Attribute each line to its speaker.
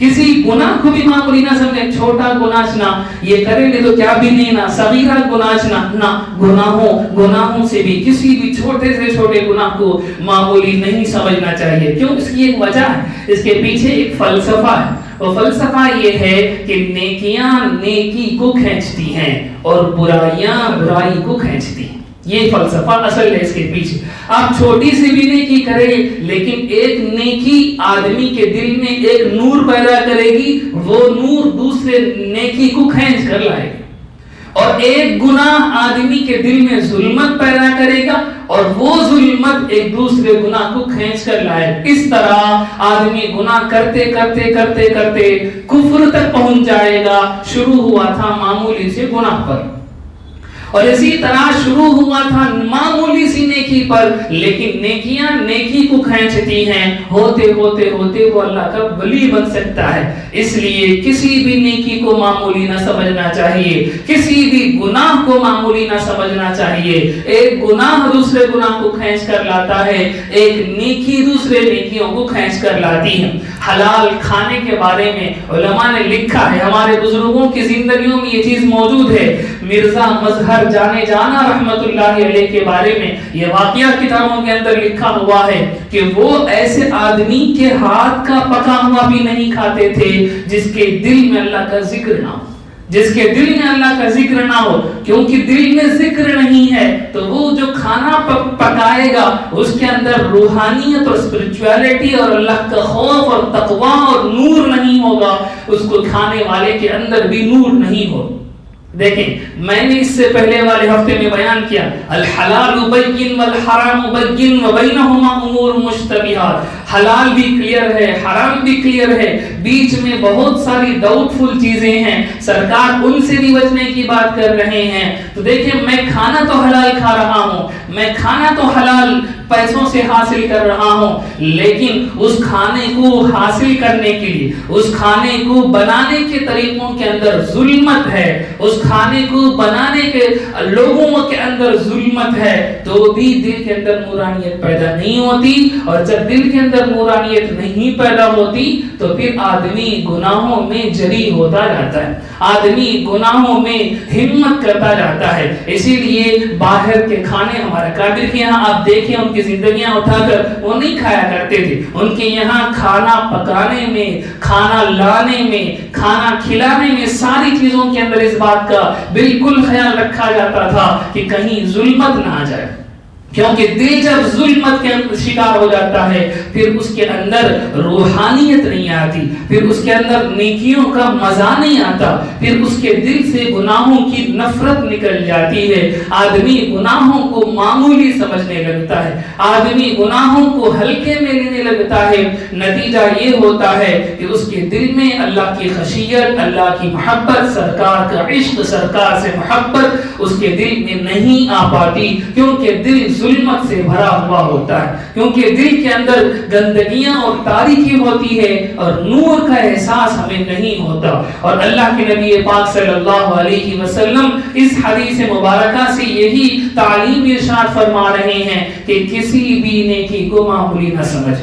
Speaker 1: किसी गुनाह को भी मामूली ना समझे, छोटा गुनाह ना, ये करेंगे तो क्या भी नहीं ना, सगीरा गुनाह ना, गुनाहों से भी किसी भी छोटे से छोटे गुनाह को मामूली नहीं समझना चाहिए। क्यों? इसकी एक वजह है, इसके पीछे एक फलसफा है। और फलसफा ये है कि नेकियां नेकी को खींचती हैं और बुराइयां बुराई को खींचती हैं। ये फलसफा असल है इसके पीछे। आप छोटी सी भी नेकी करें, लेकिन एक नेकी आदमी के दिल में एक नूर पैदा करेगी, वो नूर दूसरे नेकी को खींच कर लाएगी। और एक गुनाह आदमी के दिल में जुल्मत पैदा करेगा और वो जुल्मत एक दूसरे गुनाह को खींच कर लाए। इस तरह आदमी गुनाह करते करते करते करते कुफ्र तक पहुंच जाएगा। शुरू हुआ था मामूली से गुनाह पर, और इसी तरह शुरू हुआ था मामूली सी नेकी पर, लेकिन नेकियां नेकी को खींचती हैं। होते होते होते वो अल्लाह का वली बन सकता है। इसलिए किसी भी नेकी को मामूली ना समझना चाहिए, किसी भी गुनाह को मामूली ना समझना चाहिए। एक गुनाह दूसरे गुनाह को खींच कर लाता है, एक नेकी दूसरे नेकियों को खींच कर लाती है। हलाल खाने के बारे में उलमा ने लिखा है, हमारे बुजुर्गों की जिंदगियों में ये चीज मौजूद है। मिर्जा मजहर जाने जाना रहमतुल्लाहि अलैह के बारे में ये वाकया किताबों के अंदर लिखा हुआ है कि वो ऐसे आदमी के हाथ का पका हुआ भी नहीं खाते थे जिसके दिल में अल्लाह का जिक्र ना हो, जिसके दिल में अल्लाह का जिक्र ना हो। क्योंकि दिल में जिक्र नहीं है तो वो जो खाना पकाएगा उसके अंदर रूहानियत और स्पिरिचुअलिटी और अल्लाह का खौफ और तकवा और नूर नहीं होगा, उसको खाने वाले के अंदर भी नूर नहीं हो। देखें, मैंने इससे पहले वाले हफ्ते में बयान किया, अल हलाल बैयिन वल हराम बैयिन व बैनहुमा उमूर मुश्तबिहात। हलाल भी क्लियर है, हराम भी क्लियर है, बीच में बहुत सारी डाउटफुल चीजें हैं। सरकार उनसे भी बचने की बात कर रहे हैं। तो देखिए, मैं खाना तो हलाल खा रहा हूँ, मैं खाना तो हलाल पैसों से हासिल कर रहा हूँ, लेकिन उस खाने को हासिल करने के लिए, उस खाने को बनाने के तरीकों के अंदर जुल्मत है, उस खाने को बनाने के लोगों के अंदर जुल्मत है, तो भी दिल के अंदर नूरानियत पैदा नहीं होती। और जब दिल के अंदर नूरानियत नहीं पैदा होती तो फिर आदमी गुनाहों में जरी होता जाता है, आदमी गुनाहों में हिम्मत करता जाता है। इसीलिए बाहर के खाने, हमारे काबिल के यहाँ आप देखें, उनकी जिंदगियां उठाकर वो नहीं खाया करते थे। उनके यहाँ खाना पकाने में, खाना लाने में, खाना खिलाने में, सारी चीजों के अंदर इस बात का बिल्कुल ख्याल रखा जाता था कि कहीं जुल्मत ना आ जाए। क्योंकि दिल जब जुल्मत के शिकार हो जाता है फिर उसके अंदर रूहानियत नहीं आती, फिर उसके अंदर नेकियों का मजा नहीं आता, फिर उसके दिल से गुनाहों की नफरत निकल जाती है। आदमी गुनाहों को मामूली समझने लगता है, आदमी गुनाहों को हल्के में लेने लगता है। नतीजा ये होता है कि उसके दिल में अल्लाह की खशियत, अल्लाह की मोहब्बत, सरकार का इश्क, सरकार से मोहब्बत उसके दिल में नहीं आ पाती, क्योंकि दिल जुल्मत से भरा हुआ होता है, क्योंकि दिल के अंदर गंदगियां और तारीकी होती है और नूर का एहसास हमें नहीं होता। और अल्लाह के नबी पाक सल्लल्लाहु अलैहि वसल्लम इस हदीस मुबारका से यही तालीम इरशाद फरमा रहे हैं कि किसी भी नेकी को मामूली न समझ।